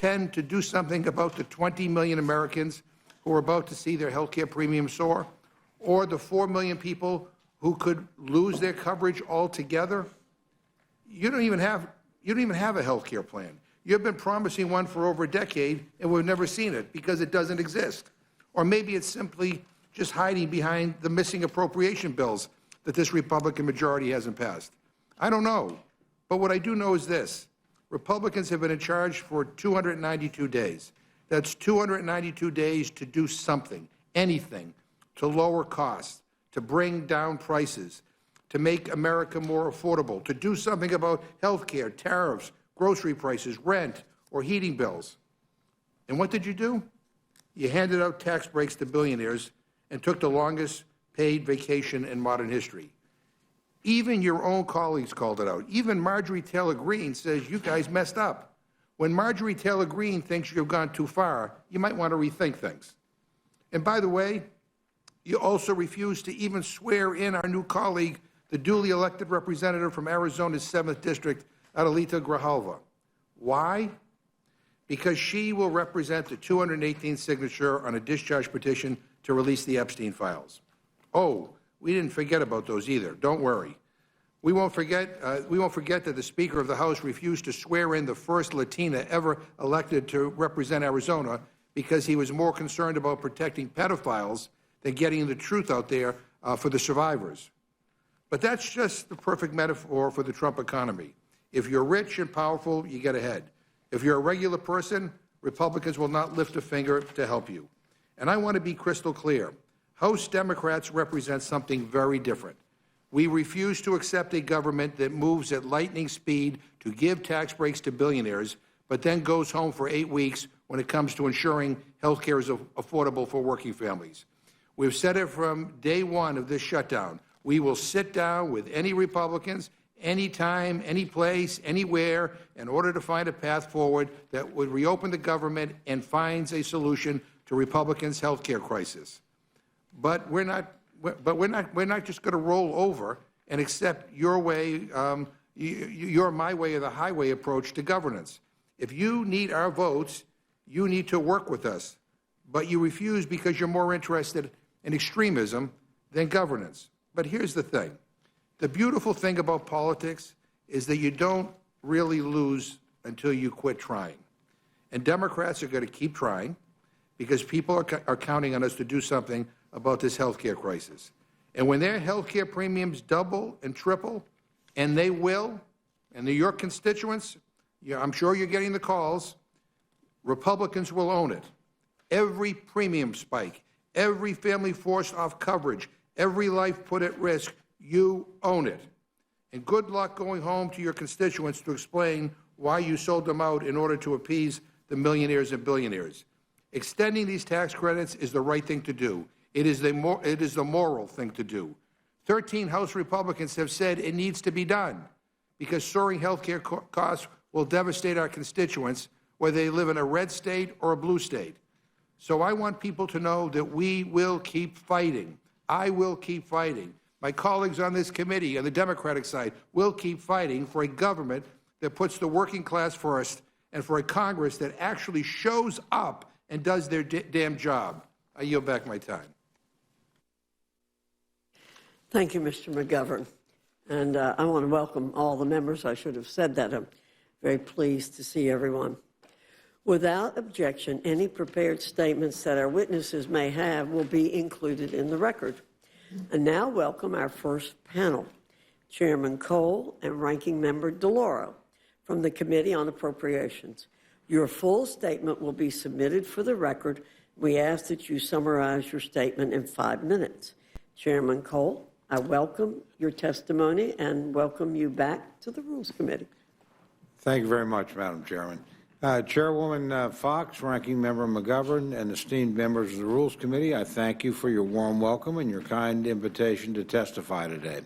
intend to do something about the 20 million Americans who are about to see their health care premiums soar, or the 4 million people who could lose their coverage altogether? You don't even have a health care plan. You've been promising one for over a decade, and we've never seen it because it doesn't exist. Or maybe it's simply just hiding behind the missing appropriation bills that this Republican majority hasn't passed. I don't know. But what I do know is this. Republicans have been in charge for 292 days. That's 292 days to do something, anything, to lower costs, to bring down prices, to make America more affordable, to do something about health care, tariffs, grocery prices, rent, or heating bills. And what did you do? You handed out tax breaks to billionaires and took the longest paid vacation in modern history. Even your own colleagues called it out. Even Marjorie Taylor Greene says you guys messed up. When Marjorie Taylor Greene thinks you've gone too far, you might want to rethink things. And by the way, you also refused to even swear in our new colleague, the duly elected representative from Arizona's 7th District, Adelita Grijalva. Why? Because she will represent the 218th signature on a discharge petition to release the Epstein files. Oh, we didn't forget about those either. Don't worry. We won't forget that the Speaker of the House refused to swear in the first Latina ever elected to represent Arizona because he was more concerned about protecting pedophiles than getting the truth out there for the survivors. But that's just the perfect metaphor for the Trump economy. If you're rich and powerful, you get ahead. If you're a regular person, Republicans will not lift a finger to help you. And I want to be crystal clear. House Democrats represent something very different. We refuse to accept a government that moves at lightning speed to give tax breaks to billionaires, but then goes home for 8 weeks when it comes to ensuring health care is affordable for working families. We've said it from day one of this shutdown. We will sit down with any Republicans, anytime, any place, anywhere, in order to find a path forward that would reopen the government and finds a solution to Republicans' health care crisis. But we're not just going to roll over and accept your way, your my way or the highway approach to governance. If you need our votes, you need to work with us. But you refuse because you're more interested in extremism than governance. But here's the thing. The beautiful thing about politics is that you don't really lose until you quit trying. And Democrats are going to keep trying because people are counting on us to do something about this health care crisis. And when their health care premiums double and triple, and they will, and they're your constituents, I'm sure you're getting the calls, Republicans will own it. Every premium spike, every family forced off coverage, every life put at risk, you own it. And good luck going home to your constituents to explain why you sold them out in order to appease the millionaires and billionaires. Extending these tax credits is the right thing to do. It is the moral thing to do. 13 House Republicans have said it needs to be done because soaring health care costs will devastate our constituents, whether they live in a red state or a blue state. So I want people to know that we will keep fighting. I will keep fighting. My colleagues on this committee on the Democratic side will keep fighting for a government that puts the working class first and for a Congress that actually shows up and does their damn job. I yield back my time. Thank you, Mr. McGovern. And I want to welcome all the members. I should have said that. I'm very pleased to see everyone. Without objection, any prepared statements that our witnesses may have will be included in the record. And now welcome our first panel, Chairman Cole and Ranking Member DeLauro from the Committee on Appropriations. Your full statement will be submitted for the record. We ask that you summarize your statement in 5 minutes. Chairman Cole, I welcome your testimony and welcome you back to the Rules Committee. Thank you very much, Madam Chairman. Chairwoman Fox, Ranking Member McGovern, and esteemed members of the Rules Committee, I thank you for your warm welcome and your kind invitation to testify today.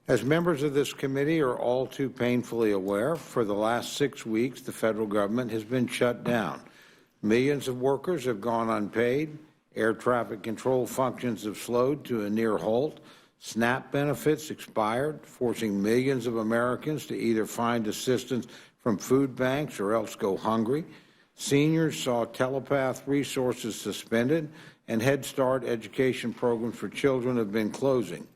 As members of this committee are all too painfully aware, for the last 6 weeks, the federal government has been shut down. Millions of workers have gone unpaid. Air traffic control functions have slowed to a near halt. SNAP benefits expired, forcing millions of Americans to either find assistance from food banks or else go hungry. Seniors saw telepath resources suspended, and Head Start education programs for children have been closing.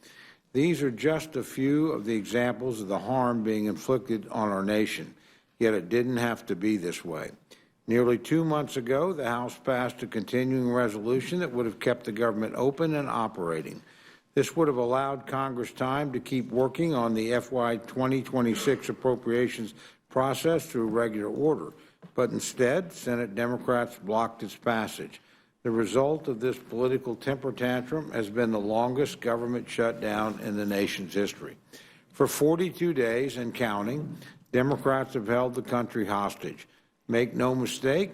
These are just a few of the examples of the harm being inflicted on our nation, yet it didn't have to be this way. Nearly 2 months ago, the House passed a continuing resolution that would have kept the government open and operating. This would have allowed Congress time to keep working on the FY 2026 appropriations process through regular order, but instead, Senate Democrats blocked its passage. The result of this political temper tantrum has been the longest government shutdown in the nation's history. For 42 days and counting, Democrats have held the country hostage. Make no mistake,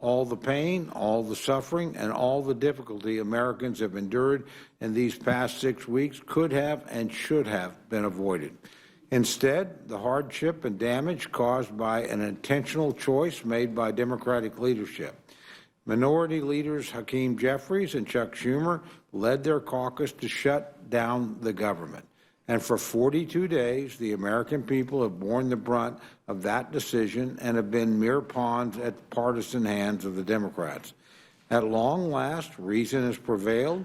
all the pain, all the suffering, and all the difficulty Americans have endured in these past 6 weeks could have and should have been avoided. Instead, the hardship and damage caused by an intentional choice made by Democratic leadership. Minority leaders Hakeem Jeffries and Chuck Schumer led their caucus to shut down the government. And for 42 days, the American people have borne the brunt of that decision and have been mere pawns at partisan hands of the Democrats. At long last, reason has prevailed,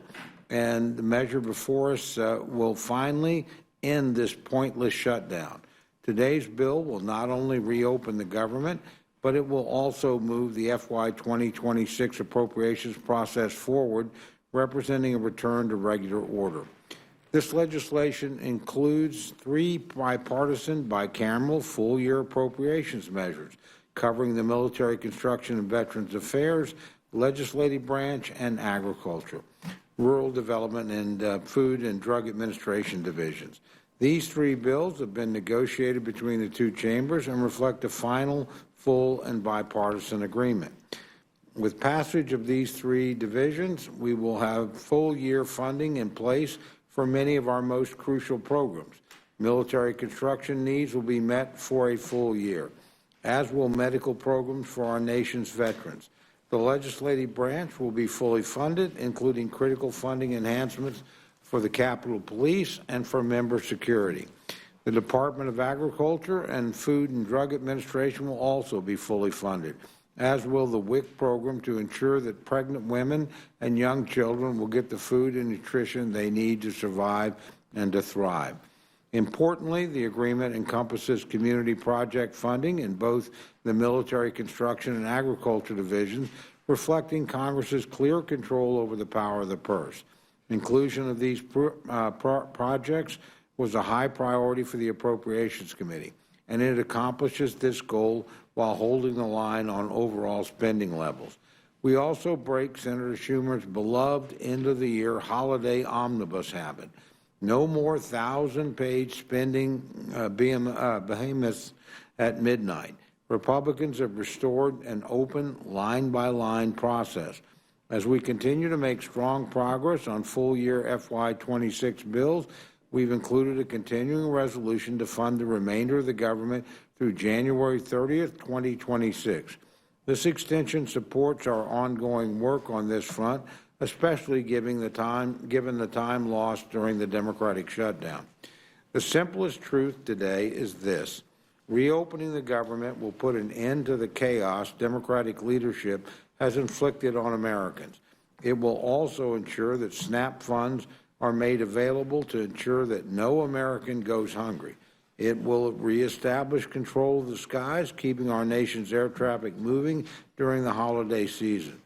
and the measure before us will finally end this pointless shutdown. Today's bill will not only reopen the government, but it will also move the FY 2026 appropriations process forward, representing a return to regular order. This legislation includes 3 bipartisan, bicameral, full-year appropriations measures covering the military, construction, and veterans affairs, legislative branch, and agriculture, rural development, and food and drug administration divisions. These 3 bills have been negotiated between the 2 chambers and reflect a final, full, and bipartisan agreement. With passage of these 3 divisions, we will have full-year funding in place for many of our most crucial programs. Military construction needs will be met for a full year, as will medical programs for our nation's veterans. The legislative branch will be fully funded, including critical funding enhancements for the Capitol Police and for member security. The Department of Agriculture and Food and Drug Administration will also be fully funded, as will the WIC program, to ensure that pregnant women and young children will get the food and nutrition they need to survive and to thrive. Importantly, the agreement encompasses community project funding in both the military construction and agriculture divisions, reflecting Congress's clear control over the power of the purse. Inclusion of these projects was a high priority for the Appropriations Committee, and it accomplishes this goal while holding the line on overall spending levels. We also break Senator Schumer's beloved end-of-the-year holiday omnibus habit. No more 1,000-page spending behemoths at midnight. Republicans have restored an open, line-by-line process. As we continue to make strong progress on full-year FY 26 bills, we've included a continuing resolution to fund the remainder of the government through January 30th, 2026. This extension supports our ongoing work on this front, especially given the time lost during the Democratic shutdown. The simplest truth today is this: reopening the government will put an end to the chaos Democratic leadership has inflicted on Americans. It will also ensure that SNAP funds are made available to ensure that no American goes hungry. It will reestablish control of the skies, keeping our nation's air traffic moving during the holiday season.